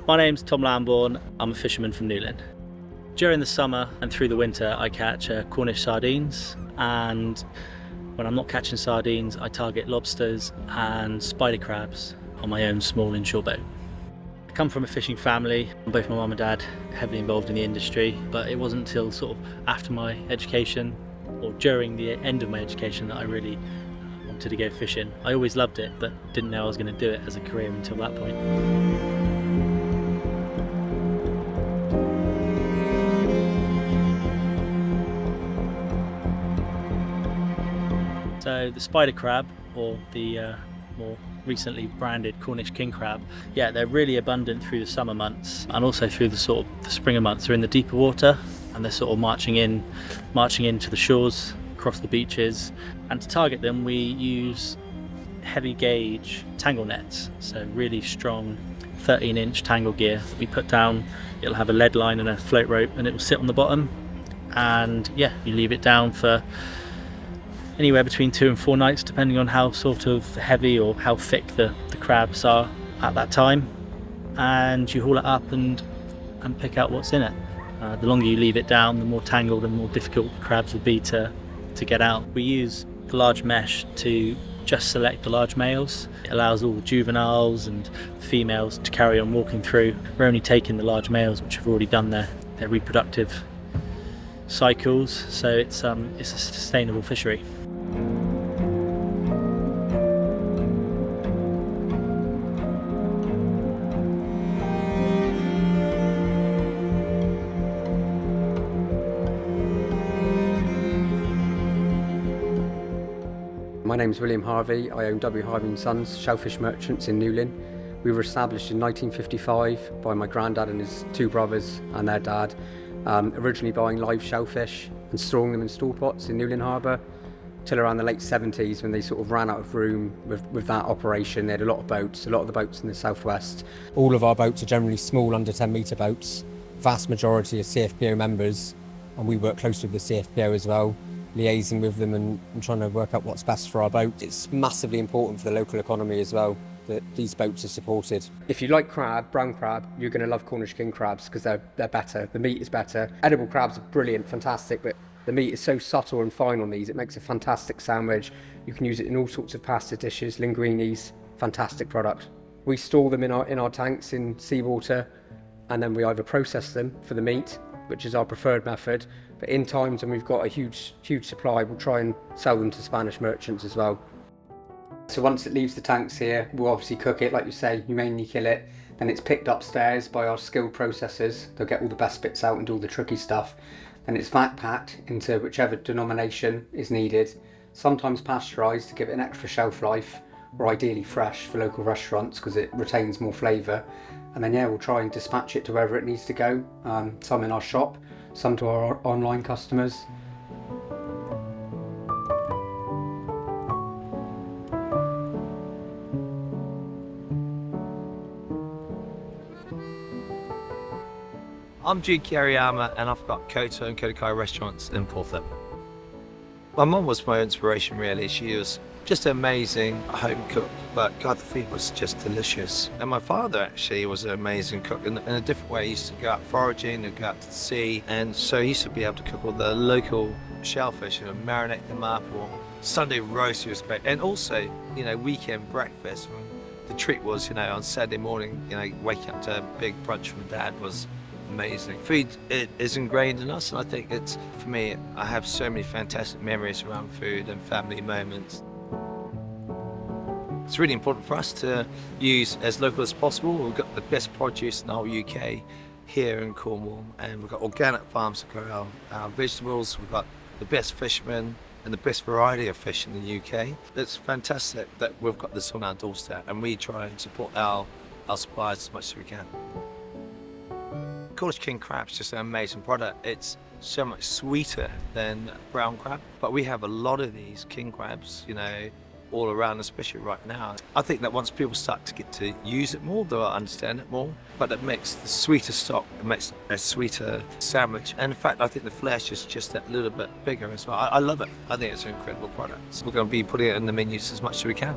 My name's Tom Lambourne. I'm a fisherman from Newlyn. During the summer and through the winter, I catch Cornish sardines, and when I'm not catching sardines, I target lobsters and spider crabs on my own small inshore boat. I come from a fishing family. Both my mum and dad heavily involved in the industry, but it wasn't until sort of after my education or during the end of my education that I really wanted to go fishing. I always loved it, but didn't know I was going to do it as a career until that point. So the spider crab, or the more recently branded Cornish king crab, yeah, they're really abundant through the summer months and also through the sort of the springer months. They're in the deeper water and they're sort of marching into the shores, across the beaches. And to target them, we use heavy gauge tangle nets, so really strong 13-inch tangle gear that we put down. It'll have a lead line and a float rope, and it will sit on the bottom. And yeah, you leave it down for anywhere between 2 and 4 nights, depending on how sort of heavy or how thick the crabs are at that time. And you haul it up and pick out what's in it. The longer you leave it down, the more tangled and more difficult the crabs will be to get out. We use the large mesh to just select the large males. It allows all the juveniles and females to carry on walking through. We're only taking the large males which have already done their reproductive cycles, so it's a sustainable fishery. My name is William Harvey. I own W. Harvey & Sons Shellfish Merchants in Newlyn. We were established in 1955 by my granddad and his 2 brothers and their dad, originally buying live shellfish and storing them in store pots in Newlyn Harbour till around the late 70s, when they sort of ran out of room with that operation. They had a lot of boats, a lot of the boats in the southwest. All of our boats are generally small, under 10 metre boats. Vast majority are CFPO members, and we work closely with the CFPO as well, liaising with them and trying to work out what's best for our boat. It's massively important for the local economy as well that these boats are supported. If you like crab, brown crab, you're going to love Cornish king crabs because they're better. The meat is better. Edible crabs are brilliant, fantastic, but the meat is so subtle and fine on these. It makes a fantastic sandwich. You can use it in all sorts of pasta dishes, linguinis. Fantastic product. We store them in our tanks in seawater, and then we either process them for the meat, which is our preferred method, but in times when we've got a huge supply, we'll try and sell them to Spanish merchants as well. So once it leaves the tanks here, we'll obviously cook it, like you say, humanely kill it, then it's picked upstairs by our skilled processors. They'll get all the best bits out and do all the tricky stuff. Then it's vat packed into whichever denomination is needed, sometimes pasteurised to give it an extra shelf life, or ideally fresh for local restaurants because it retains more flavour. And then yeah, we'll try and dispatch it to wherever it needs to go, some in our shop, some to our online customers. I'm Jude Kiriyama, and I've got Koto and Kotokai restaurants in Porthlevel. My mum was my inspiration really. She was just an amazing home cook, but God, the food was just delicious. And my father actually was an amazing cook in a different way. He used to go out foraging and go out to the sea, and so he used to be able to cook all the local shellfish and marinate them up, or Sunday roast was great. And also, weekend breakfast. The treat was, on Saturday morning, waking up to a big brunch from Dad was amazing. Food, it is ingrained in us, and I think it's, for me, I have so many fantastic memories around food and family moments. It's really important for us to use as local as possible. We've got the best produce in the whole UK here in Cornwall, and we've got organic farms to grow our vegetables. We've got the best fishermen and the best variety of fish in the UK. It's fantastic that we've got this on our doorstep, and we try and support our suppliers as much as we can. Cornish king crab is just an amazing product. It's so much sweeter than brown crab, but we have a lot of these king crabs, all around, especially right now. I think that once people start to get to use it more, they'll understand it more, but it makes the sweeter stock, it makes a sweeter sandwich. And in fact, I think the flesh is just that little bit bigger as well. I love it. I think it's an incredible product. So we're going to be putting it in the menus as much as we can.